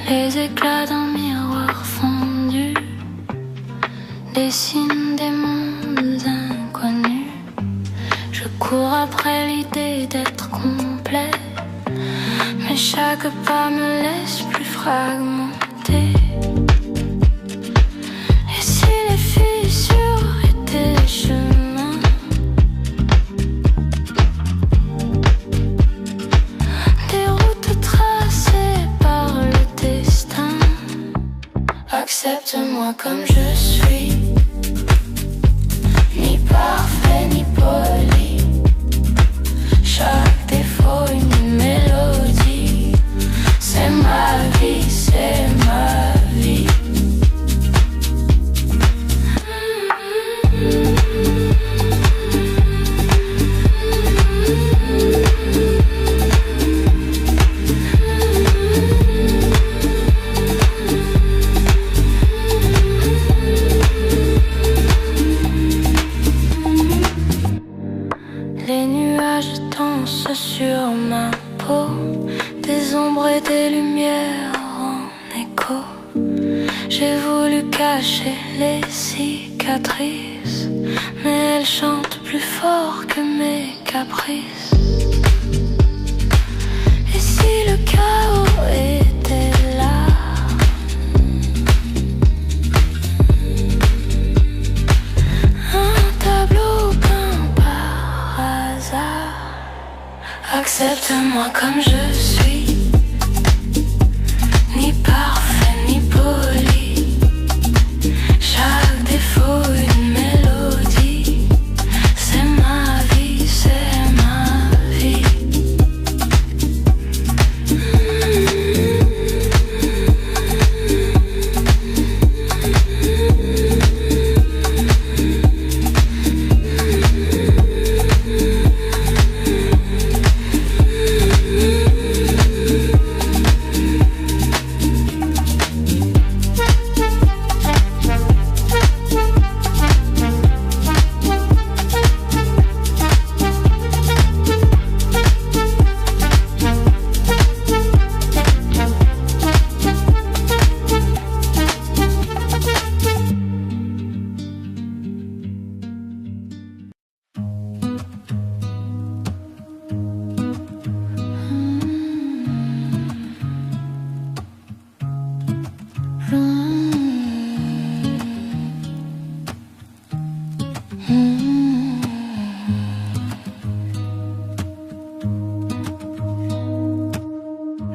Les éclats d'un miroir fondu dessinent des mondes inconnus. Je cours après l'idée d'être complet, mais chaque pas me laisse plus fragmenté. Et si les fissures étaient des chemins, des routes tracées par le destin, accepte-moi comme je suis, ni parfait ni poli. Chaque défaut une mélodie. C'est ma vie, c'est ma vie. Les nuages dansent sur ma peau, des ombres et des lumières en écho. J'ai voulu cacher les cicatrices, mais elles chantent plus fort que mes caprices. Et si le chaos était là, un tableau peint par hasard, accepte-moi comme je suis, ni parfait ni poli. Chaque défaut une mélodie. C'est ma vie, c'est ma vie.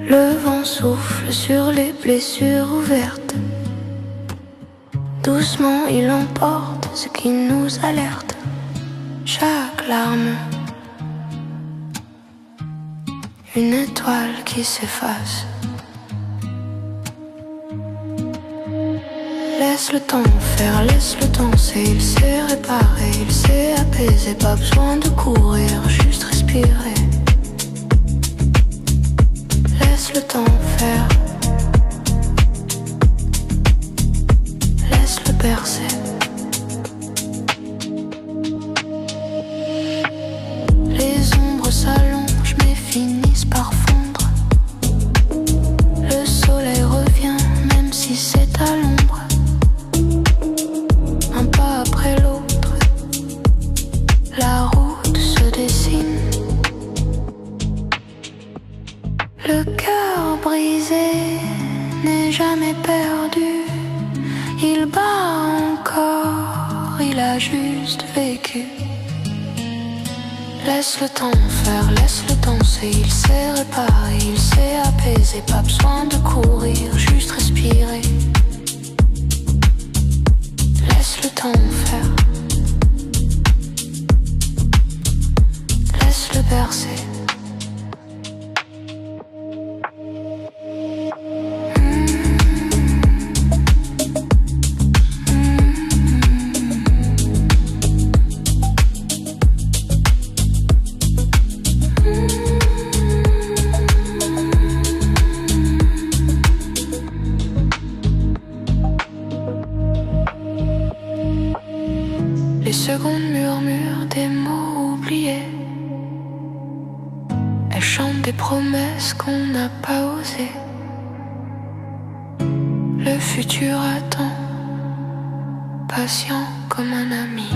Le vent souffle sur les blessures ouvertes. Doucement il emporte ce qui nous alerte. Chaque larme, une étoile qui s'efface. Laisse le temps faire, laisse le temps, c'est il sait réparer, il sait apaiser, pas besoin de courir, juste respirer. Laisse le temps faire, laisse-le percer. Les ombres s'allongent mais finissent par fondre. Le soleil revient même si c'est à l'ombre. Un pas après l'autre, la route se dessine. Le cœur brisé n'est jamais perdu. Il bat encore, il a juste vécu. Laisse le temps faire, laisse le temps, c'est il sait réparer, il sait apaiser, pas besoin de courir, juste respirer. Laisse le temps faire, laisse-le bercer. Les secondes murmurent des mots oubliés. Elles chantent des promesses qu'on n'a pas osées. Le futur attend, patient comme un ami.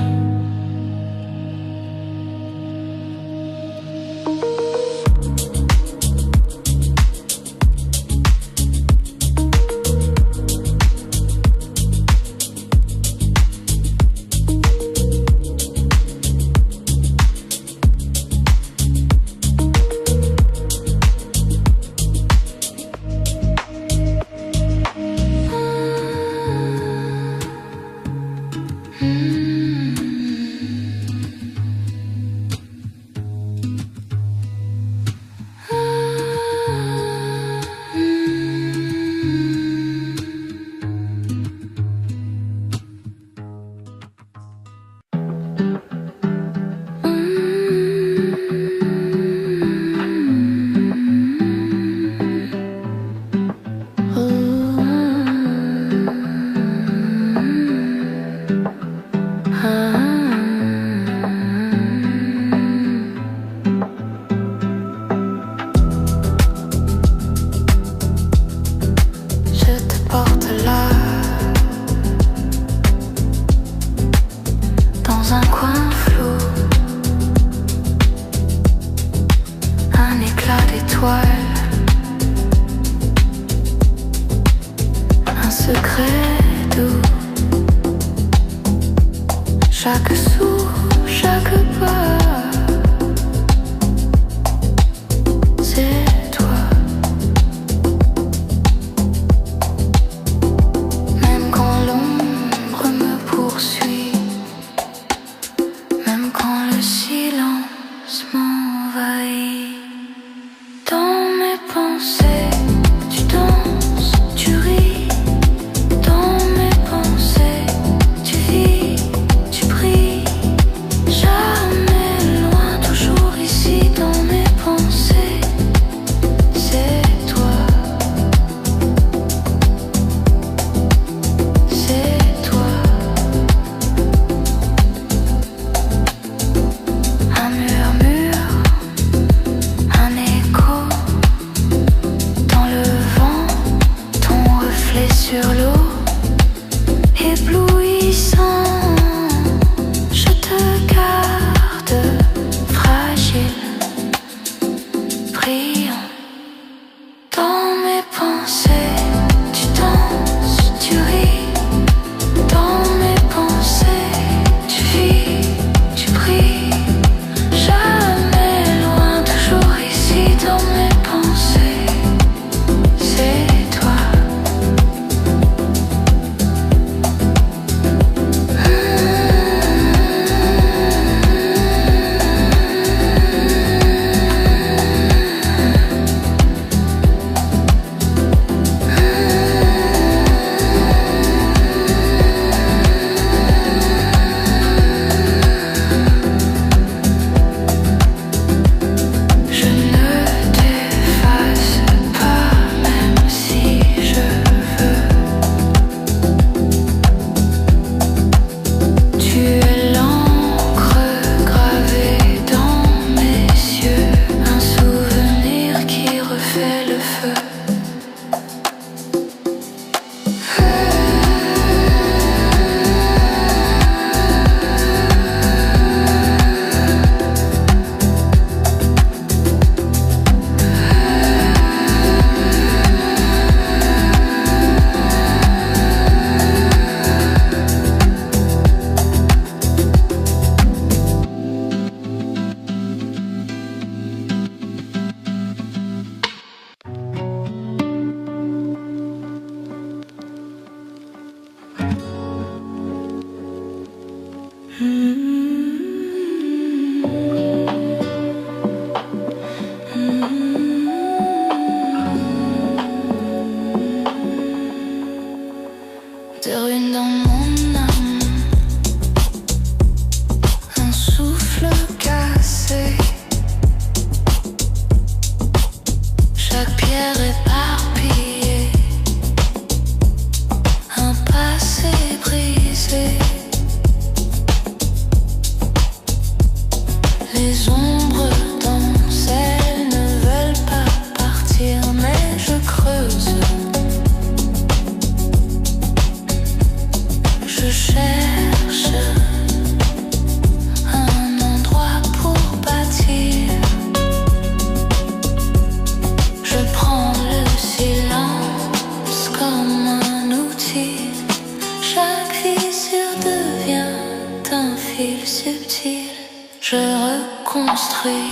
je reconstruis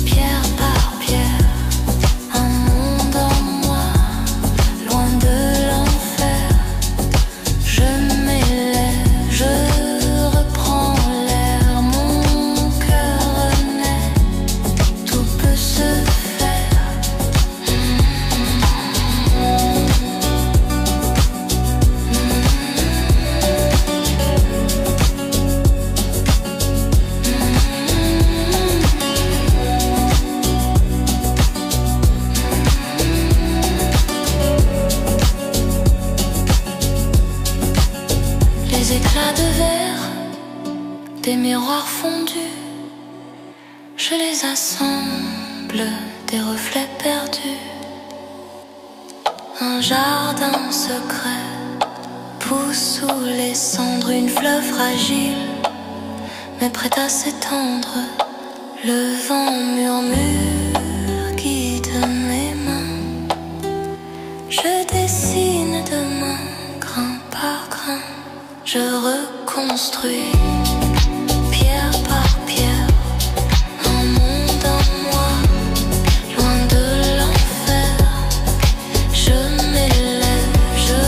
pierre par pierre un monde en moi, loin de l'enfer. Je m'élève, je reprends l'air, mon cœur renaît, tout peut se faire. Les éclats de verre, des miroirs fondus, je les assemble, des reflets perdus. Un jardin secret pousse sous les cendres, une fleur fragile, mais prête à s'étendre. Le vent murmure, guide mes mains. Je dessine demain, grain par grain. Je reconstruis pierre par pierre un monde en moi, loin de l'enfer. Je m'élève, je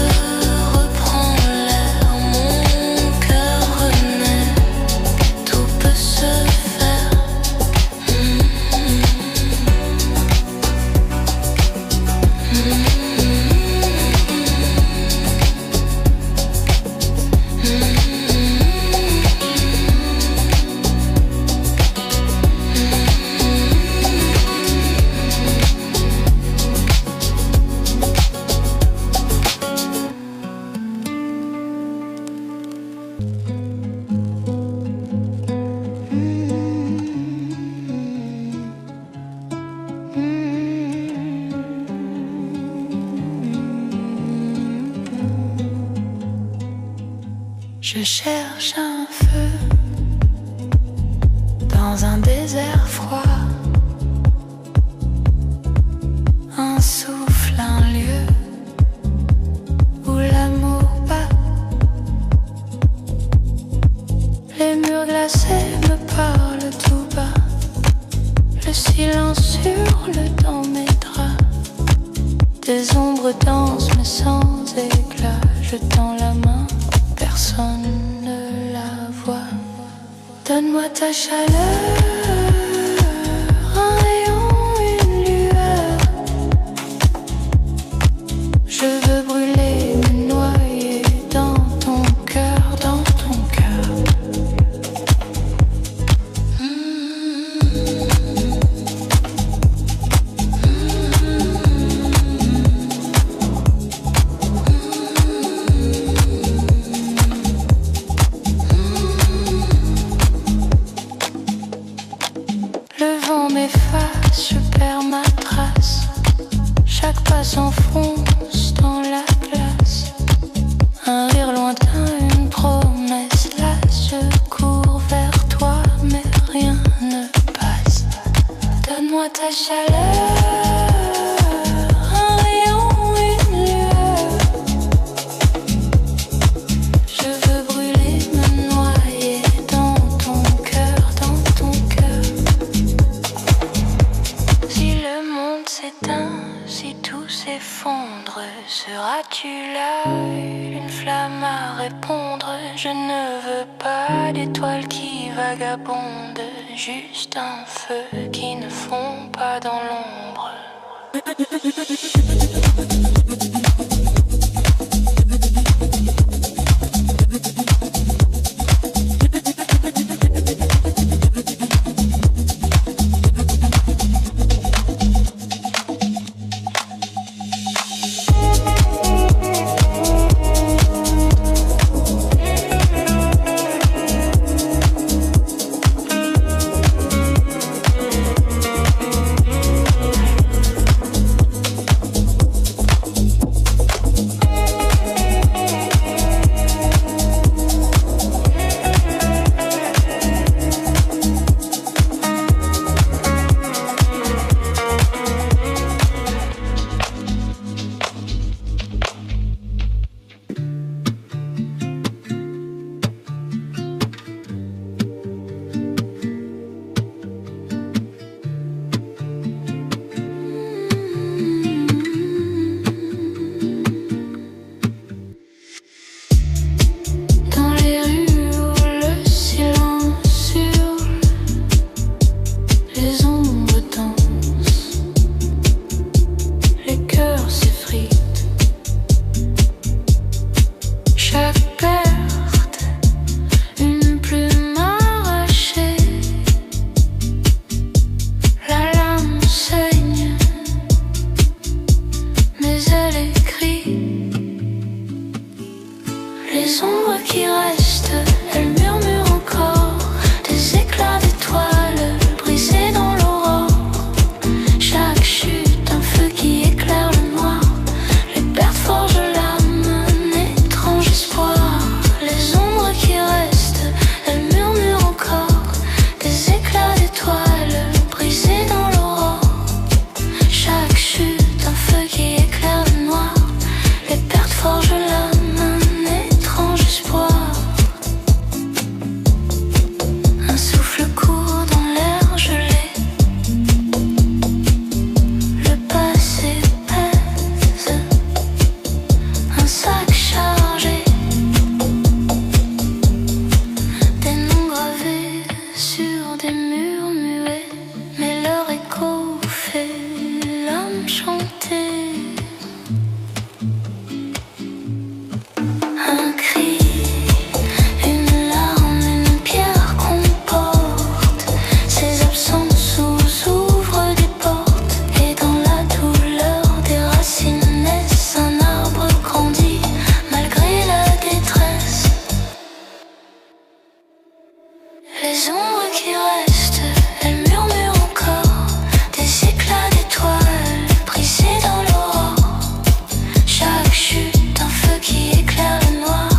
reprends l'air, mon cœur renaît, tout peut se faire. Je cherche un feu dans un désert froid, un souffle, un lieu où l'amour bat. Les murs glacés me parlent tout bas, le silence hurle dans mes draps. Des ombres dansent mais sans éclat, je tends la main, personne ne la voit. Donne-moi ta chaleur, un rayon, une lueur. Je veux brûler, me noyer dans ton cœur, dans ton cœur. Le vent m'efface, je perds ma trace. Chaque pas s'enfonce dans la glace. Un rire lointain, une promesse lasse. Je cours vers toi, mais rien ne passe. Donne-moi ta chaleur, un rayon, une lueur. Je veux brûler, me noyer dans ton cœur, dans ton cœur. Si le monde s'éteint, si tout s'effondre, seras-tu là, une flamme à répondre? Je ne veux pas d'étoiles qui vagabondent, juste un feu qui ne fond pas dans l'ombre. chanter. Un cri, une larme, une pierre qu'on porte. Ces absences où ouvrent des portes. Et dans la douleur des racines naissent. Un arbre grandit malgré la détresse. Les ombres qui restent, elles murmurent encore. Des éclats d'étoiles brisés dans l'aurore. Chaque chute, un feu qui éclaire le noir.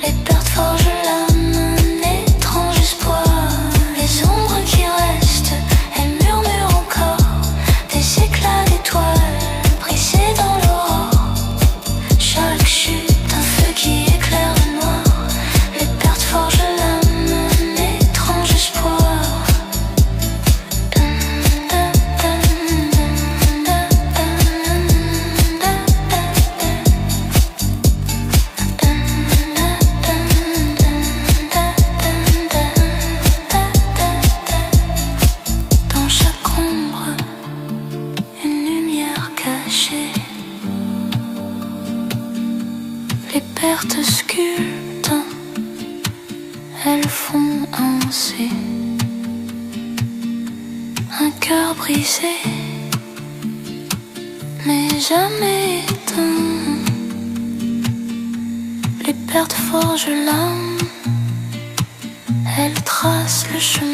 Les pertes forgent l'âme, un étrange espoir. Les ombres qui restent, elles murmurent encore. Des éclats d'étoiles brisés dans l'aurore. Chaque chute, un feu qui éclaire le noir. Les pertes forgent l'âme, un étrange espoir. Dans chaque ombre, une lumière cachée. Les pertes sculptent, elles font un C. Un cœur brisé, mais jamais éteint. Les pertes forgent l'âme, elles tracent le chemin.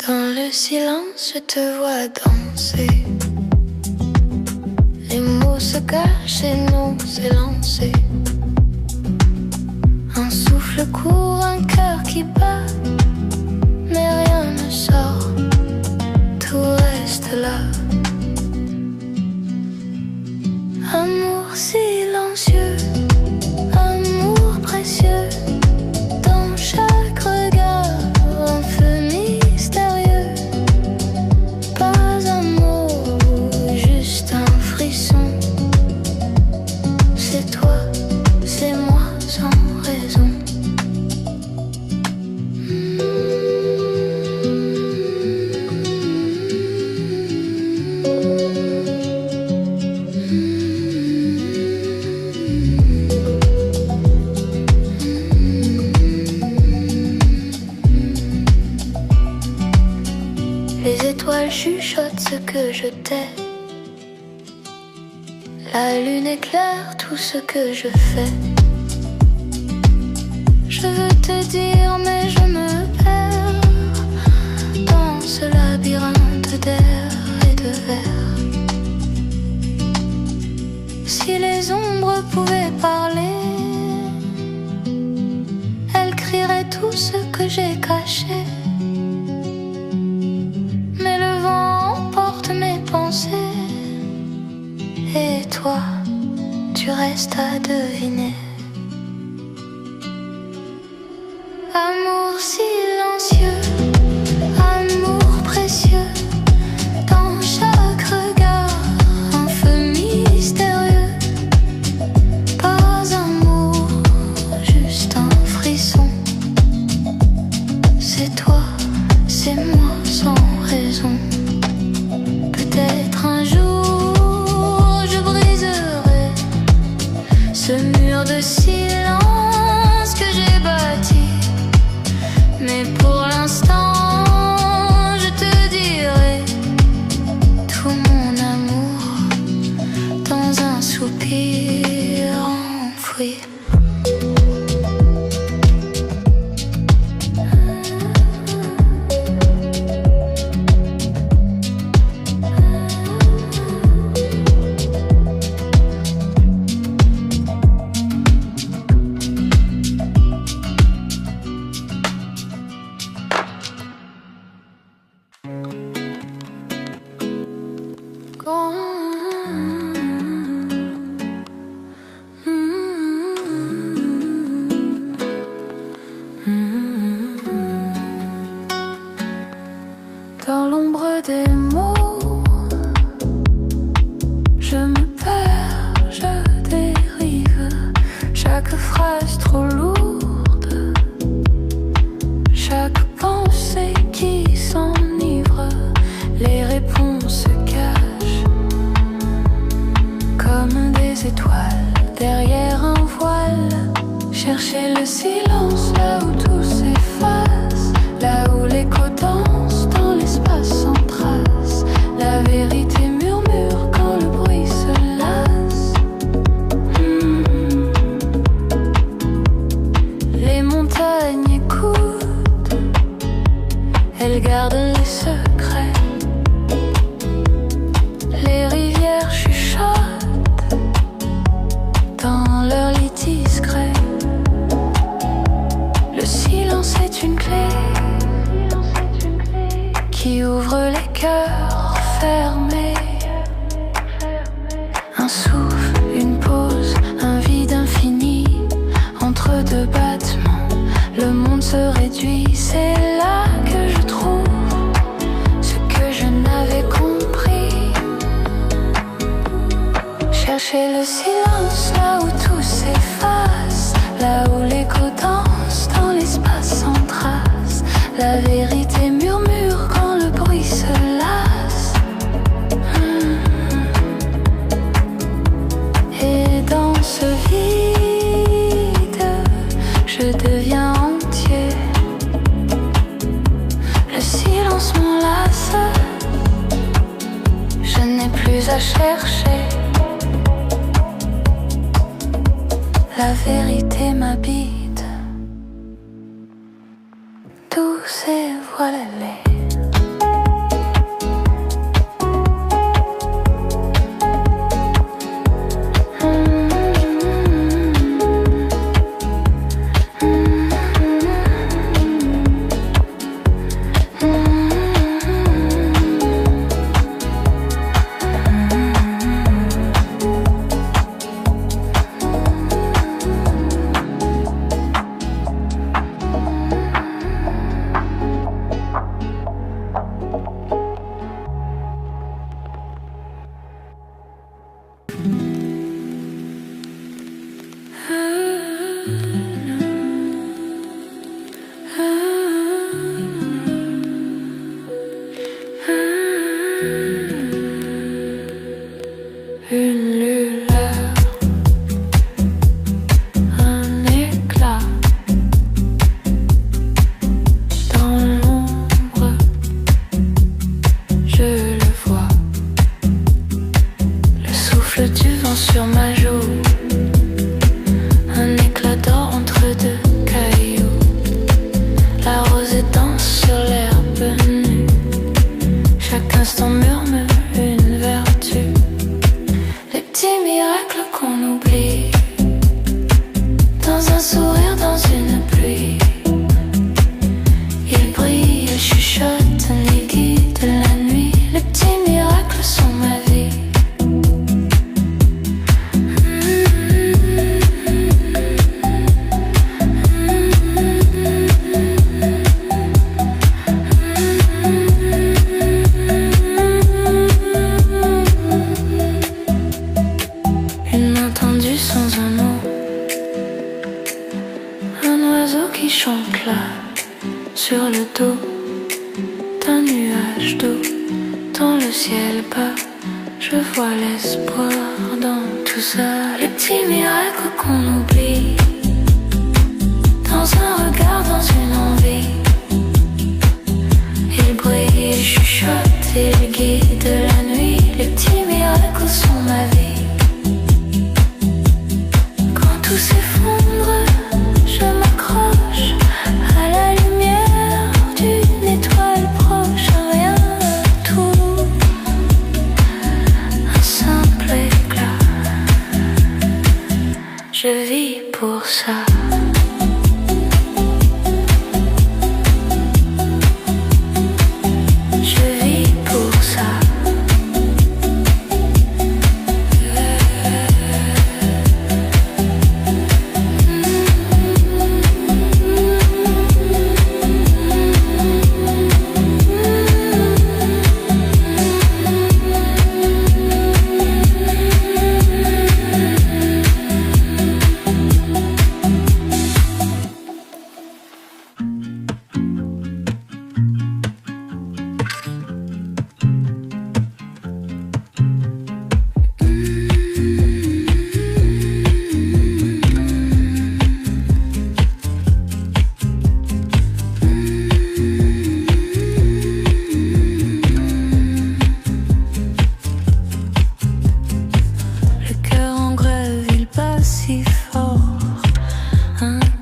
Dans le silence, je te vois danser. Les mots se cachent et nous s'élancer. Un souffle court, un cœur qui bat, mais rien ne sort, tout reste là. Amour silencieux, amour précieux. Dans chaque regard, un feu mystérieux. Pas un mot, juste un frisson. C'est toi, c'est moi sans raison. Les étoiles chuchotent ce que je t'ai. La lune éclaire tout ce que je fais. Je veux te dire mais je me perds dans ce labyrinthe d'air et de verre. Si les ombres pouvaient parler, elles crieraient tout ce que j'ai caché. Mais le vent emporte mes pensées. Et toi, tu restes à deviner. Amour silencieux, amour précieux. Dans chaque regard, un feu mystérieux. Pas un mot, juste un frisson. C'est toi, c'est moi sans raison. Peut-être un jour je briserai ce mur de angoisse trop lourde. Chaque pensée qui s'enivre, les réponses se cachent comme des étoiles derrière un voile. Chercher le silence là où tout s'efface, là où l'écho danse dans l'espace sans trace. La vérité murmure quand le bruit se lasse. Les montagnes écoutent, elles gardent les secrets. Les rivières chuchotent dans leur lit discret. Le silence est une clé qui ouvre les cœurs fermés. Un souffle, une pause, un vide infini. Entre deux battements, le monde se réduit. C'est là que je trouve ce que je n'avais compris. Chercher le silence là où tout s'efface, là où l'écho danse dans l'espace sans trace. La vérité murmure quand le bruit se lasse. Et dans ce vide, je deviens entier. Le silence m'enlace, je n'ai plus à chercher. La vérité m'habite, douce et voilée. Une lueur, un éclat dans l'ombre, je le vois. Le souffle du vent sur ma joue, un éclat d'or entre deux cailloux. La rosée danse sur l'herbe nue, chaque instant murmure une vertu. Petit miracle qu'on oublie, dans un sourire, dans une pluie. Il brille, il chuchote, les guides de la nuit. Les petits miracles sont ma vie. Une main tendue sans un mot, un oiseau qui chante là, sur le dos d'un nuage d'eau. Dans le ciel bas, je vois l'espoir dans tout ça. Les petits miracles qu'on oublie, dans un regard, dans une envie. Il brille, il chuchote, il guide la nuit. Les petits miracles sont ma vie. Tout s'effondre, je m'accroche à la lumière d'une étoile proche. Rien, tout, un simple éclat. Je vis pour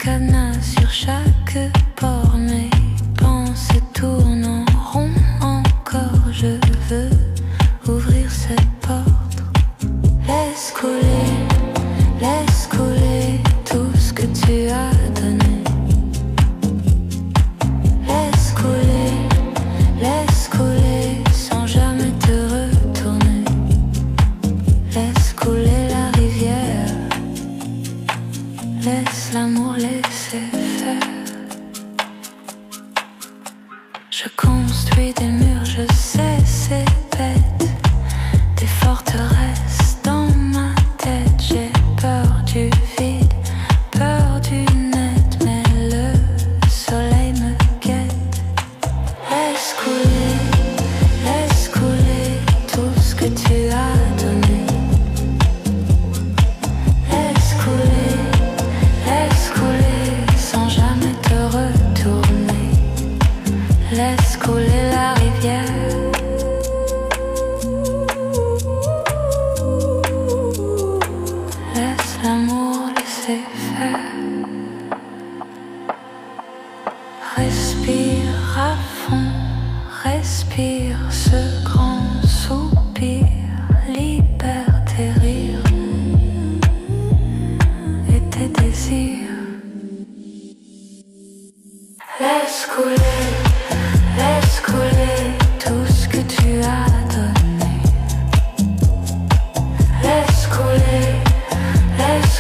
cadenas sur chaque port. Mes pensées tournent en rond encore. Je veux ouvrir cette porte. Laisse couler tout ce que tu as donné. Laisse couler sans jamais te retourner. Laisse couler la rivière. Laisse l'amour laisser faire. Je construis des murs, je sais c'est bête. Des forteresses dans ma tête. J'ai peur du vide, peur du net. Mais le soleil me guette. Laisse couler tout ce que tu as donné. Laisse couler sans jamais te retourner. Laisse couler la rivière. Laisse l'amour laisser faire. Respire à fond, respire ce grand soupir. Libère tes rires et tes désirs. Laisse couler tout ce que tu as donné. Laisse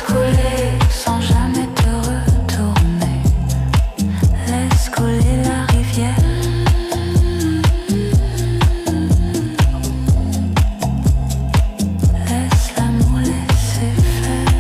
couler sans jamais te retourner. Laisse couler la rivière. Laisse l'amour laisser faire.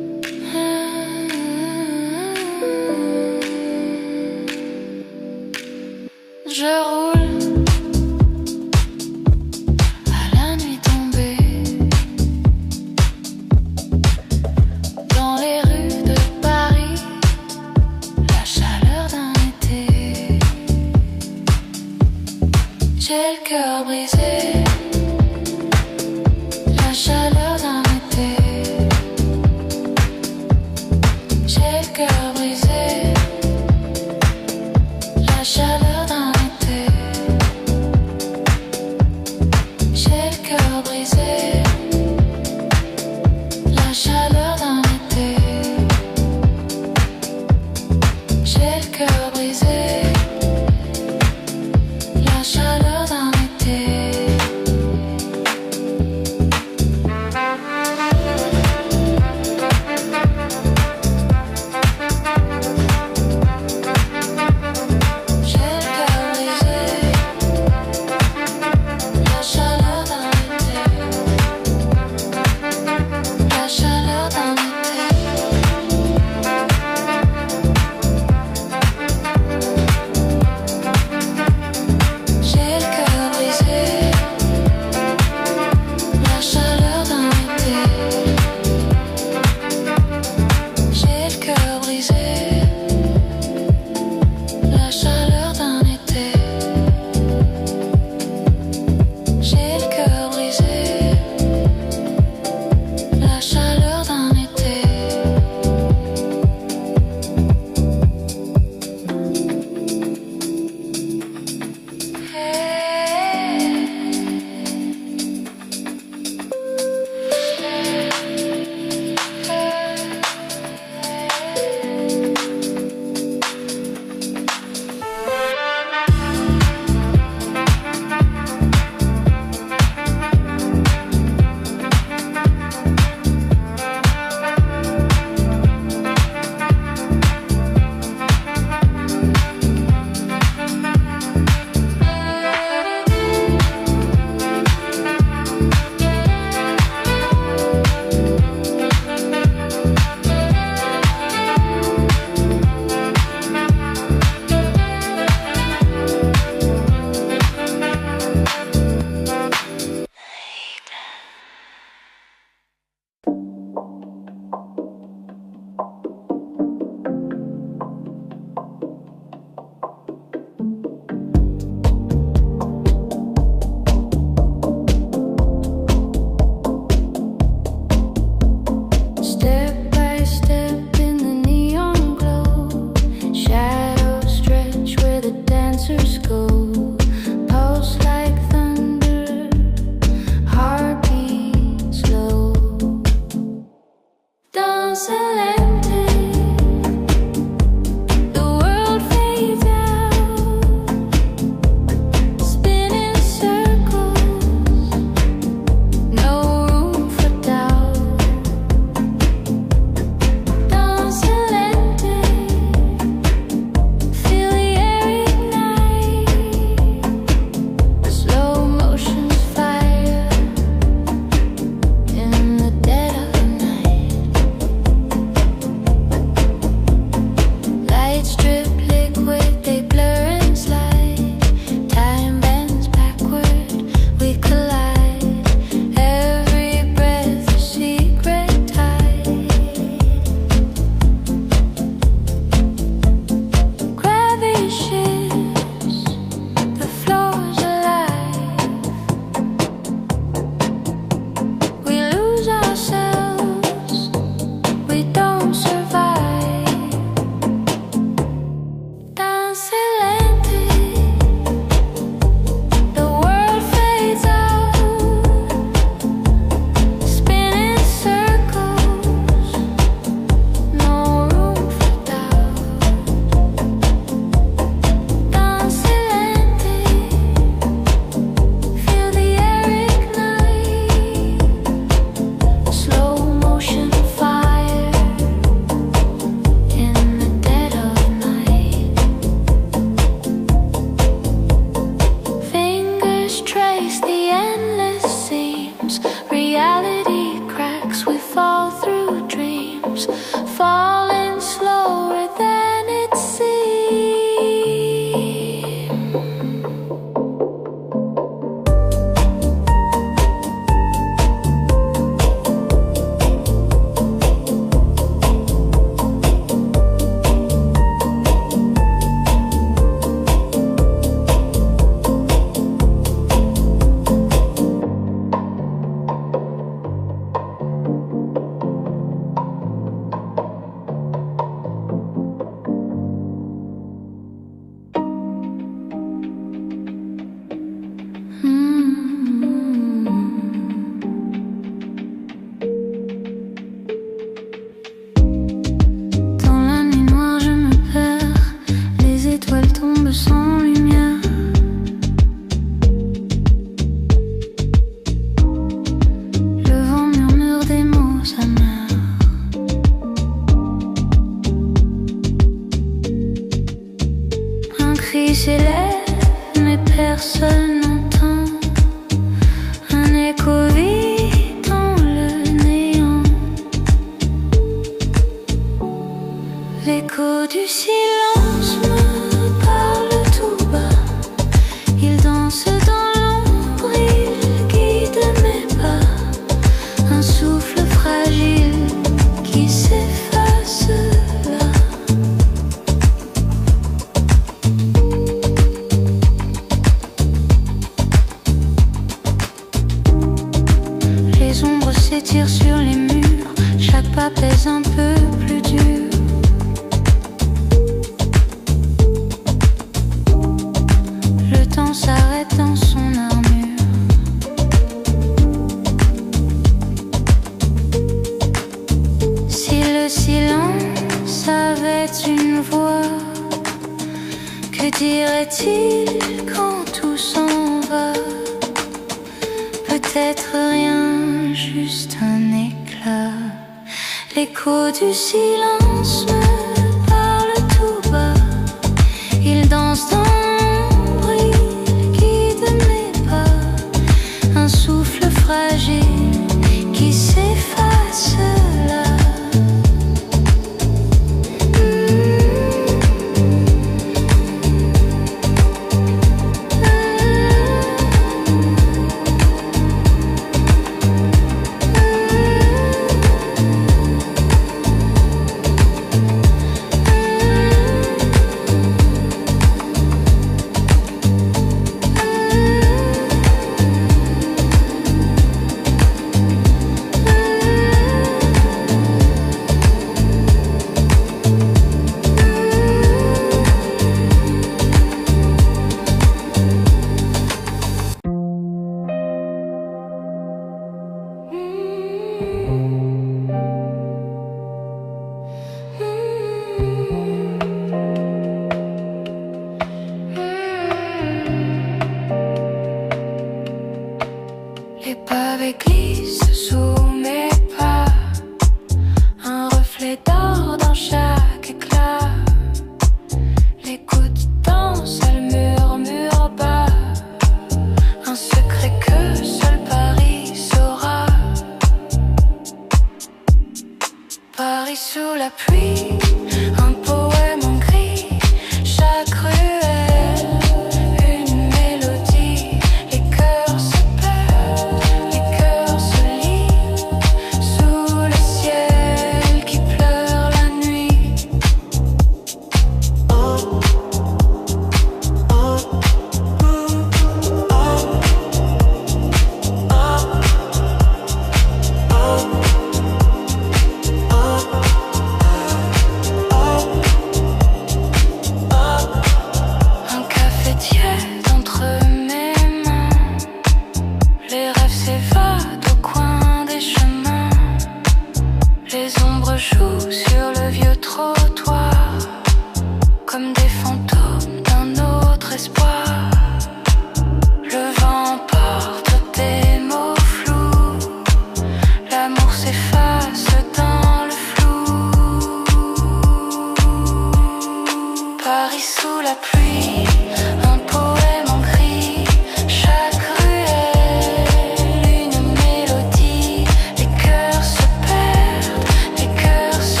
Les cœurs se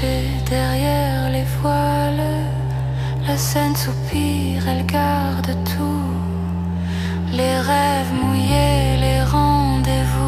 cachée derrière les voiles. La scène soupire, elle garde tout. Les rêves mouillés, les rendez-vous.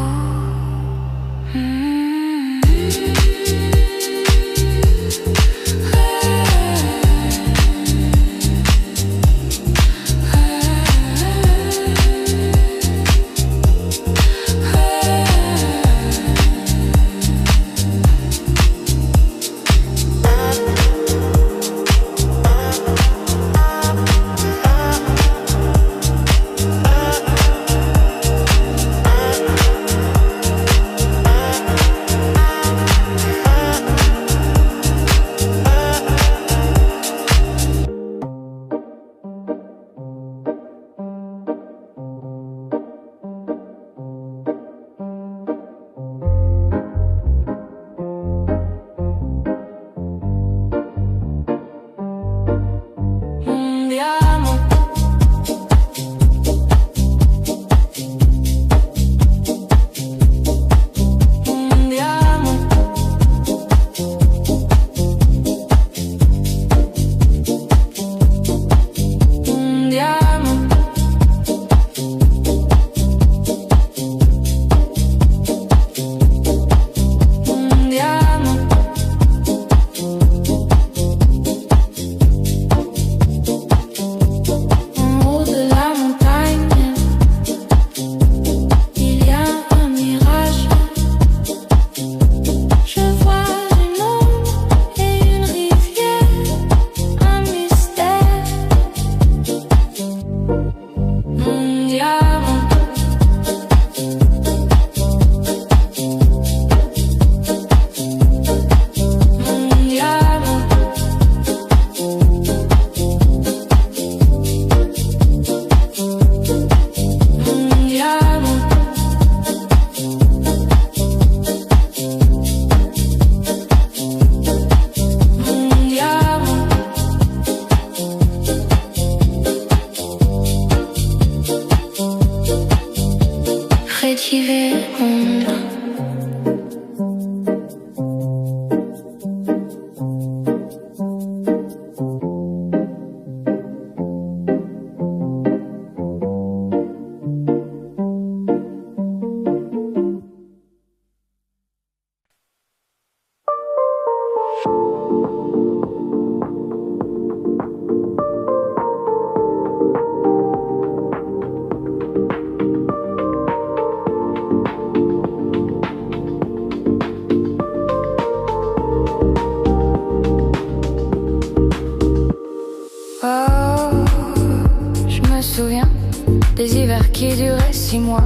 Des hivers qui duraient 6 mois,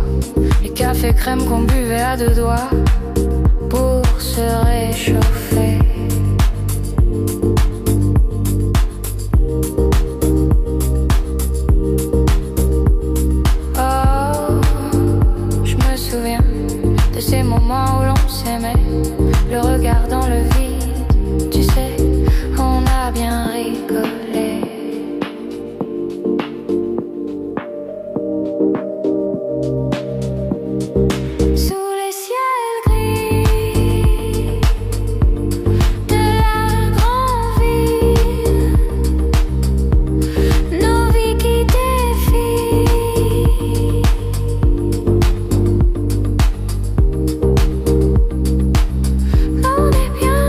les cafés crème qu'on buvait à 2 doigts pour se réchauffer. Oh, je me souviens de ces moments où l'on s'aimait, le regard dans le vide, tu sais, on a bien rigolé. On est bien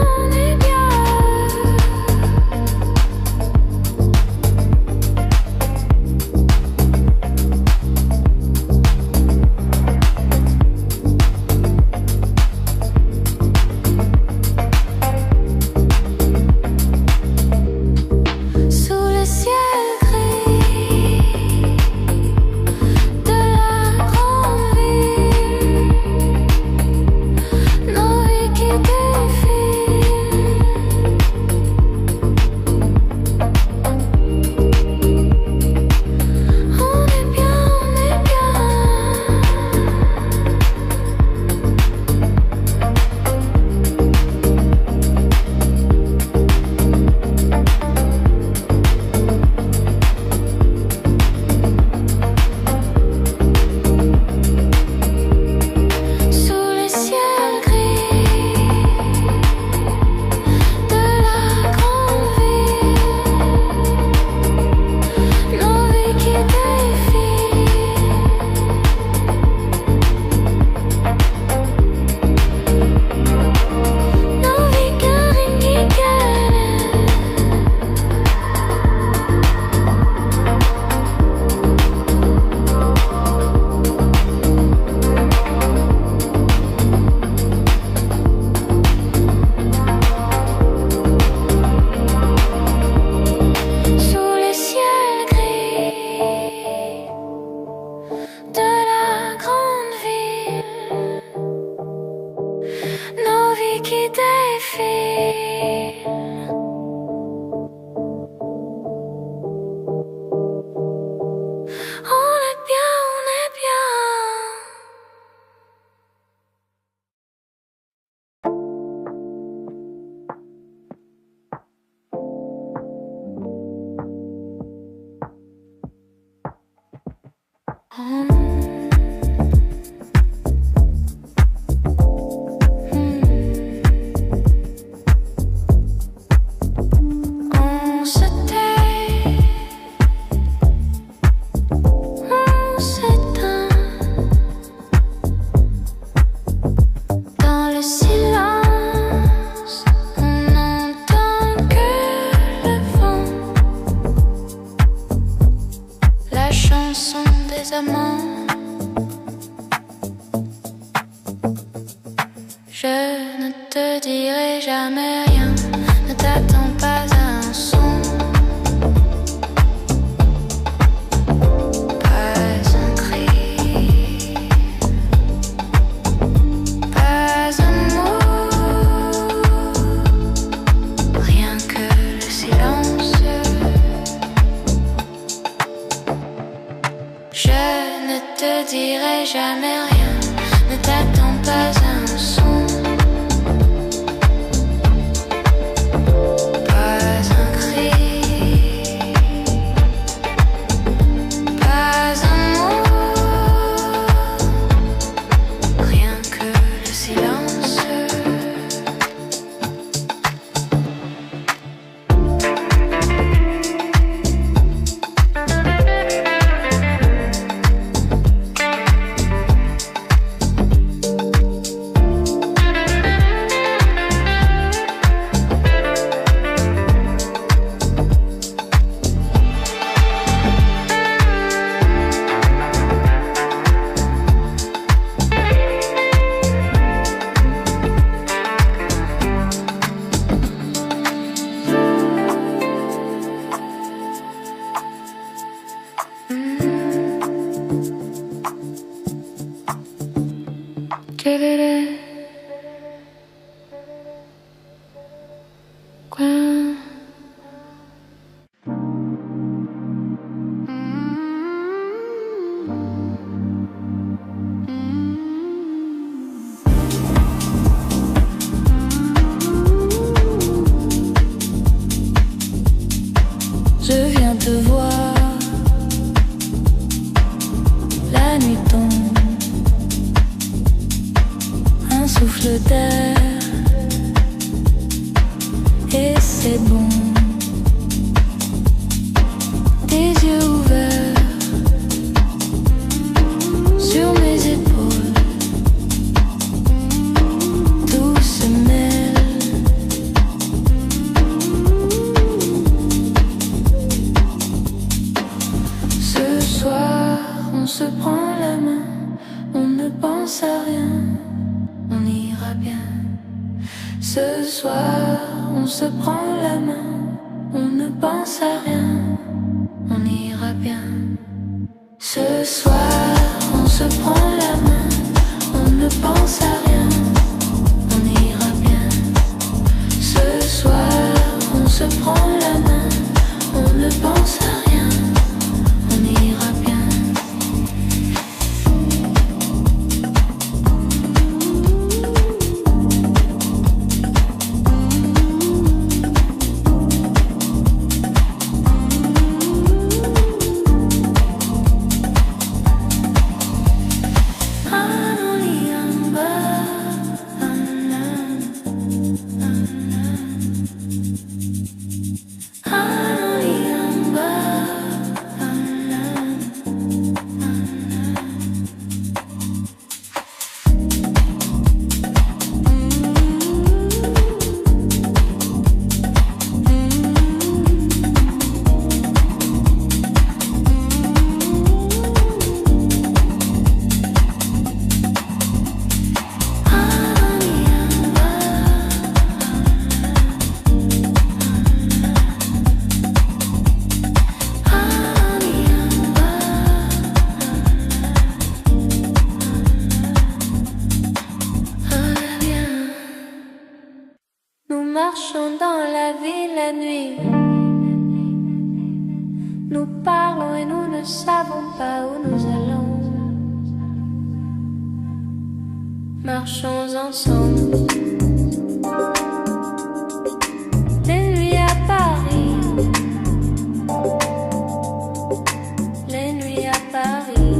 te dirai jamais rien. Ne t'attends pas à un son, pas un cri, pas un mot, rien que le silence. Je ne te dirai jamais rien. Ne t'attends pas à un son, pas un cri, pas un mot, rien que le silence. Je viens te voir, la nuit tombe, un souffle d'air, et c'est bon. Tes yeux ouverts sur mes épaules, tout se mêle. Ce soir, on se prend la main, on ne pense à rien, on ira bien. Ce soir, on se prend la main, on ne pense à rien, on ira bien. Ce soir, on se prend la main, on ne pense à rien, on ira bien. Ce soir, on se prend la main, on ne pense à rien, on ira bien. Nous marchons dans la ville la nuit. Nous parlons et nous ne savons pas où nous allons. Marchons ensemble. Les nuits à Paris. Les nuits à Paris.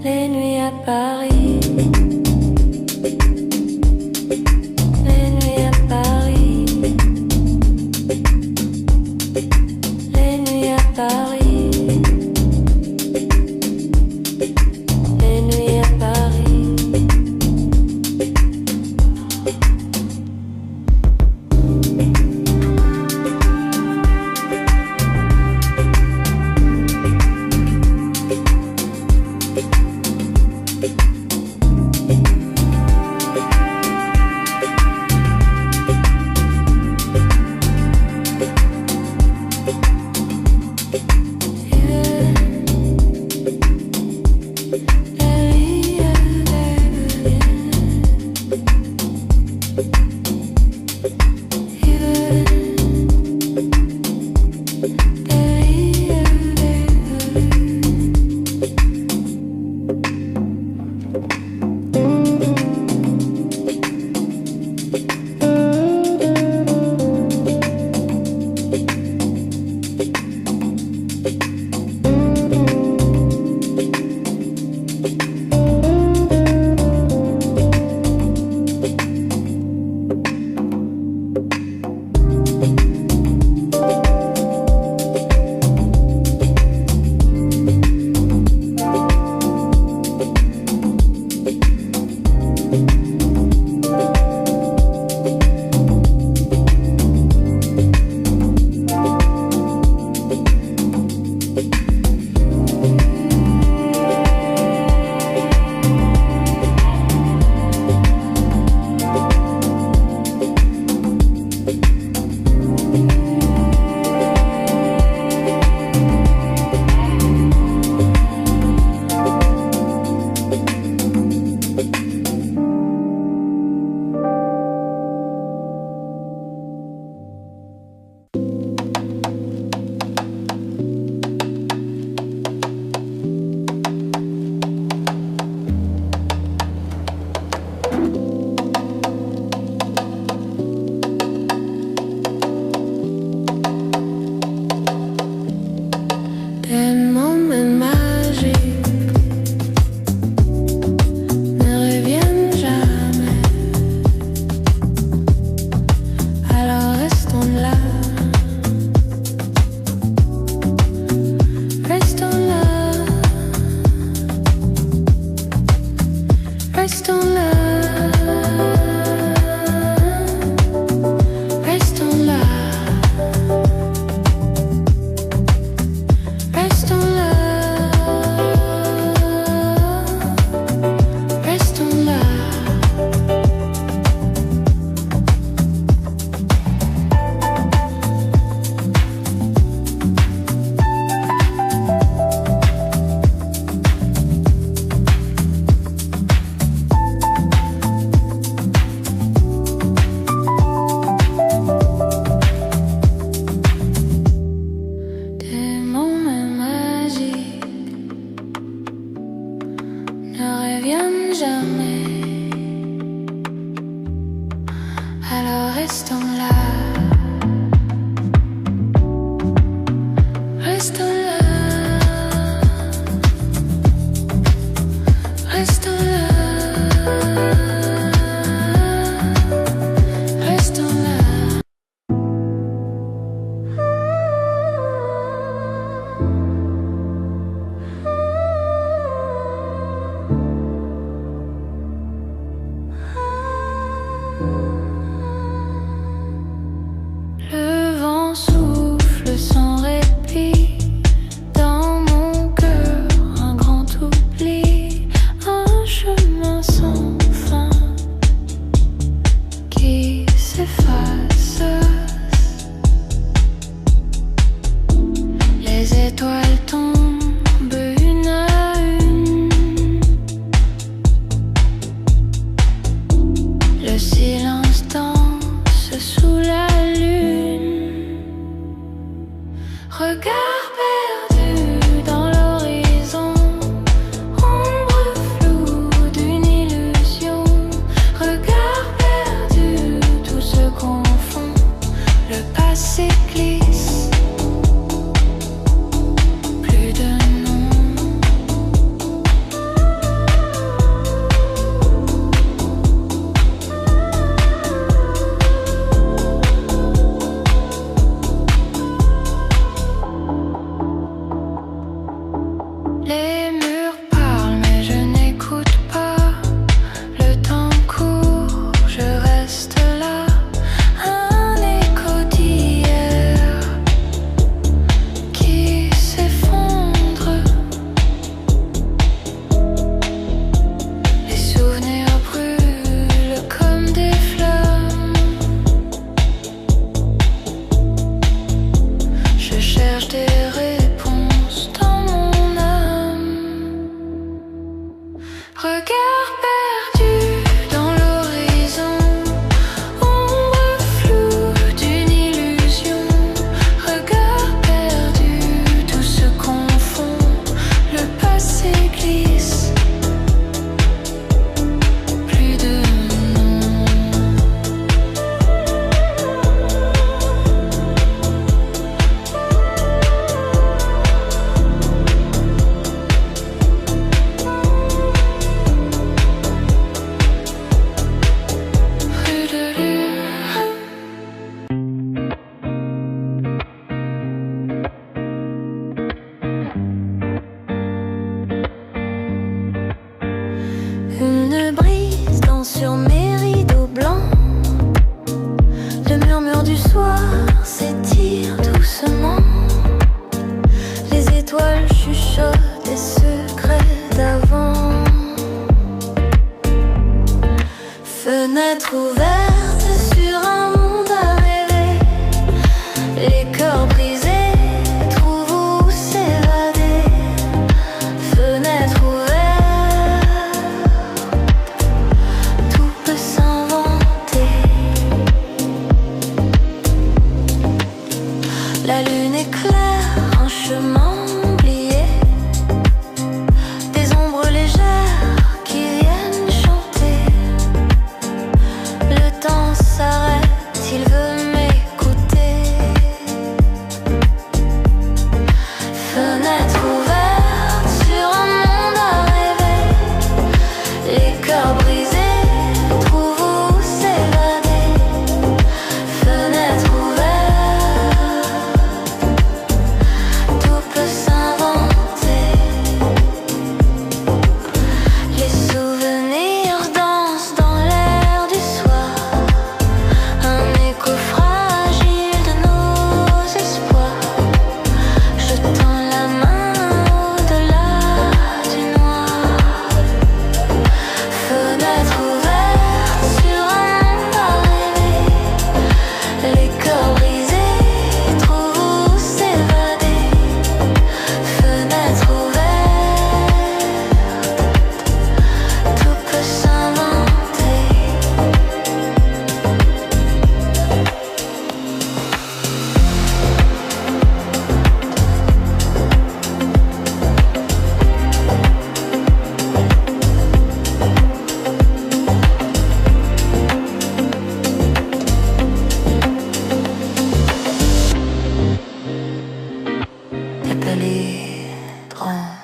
Les nuits à Paris. Les nuits à Paris. Les nuits à Paris. Les nuits à Paris. étoiles tombent une à une. Le silence danse sous la lune. Regard perdu dans l'horizon, ombre floue d'une illusion. Regard perdu, tout se confond, le passé glisse. Plus de nom. Les murs parlent mais je n'écoute pas. Le temps court, je reste là. Un écho d'hier qui s'effondre. Les souvenirs brûlent comme des flammes. Je cherche des réponses dans mon âme. Regard perdu dans l'horizon, ombre floue d'une illusion. Regard perdu, tout se confond, le passé glisse. Plus de nom. Plus de lune. Une brise danse sur mes rideaux blancs. Le murmure du soir s'étire doucement. Les étoiles chuchotent des secrets d'avant. Fenêtre ouverte.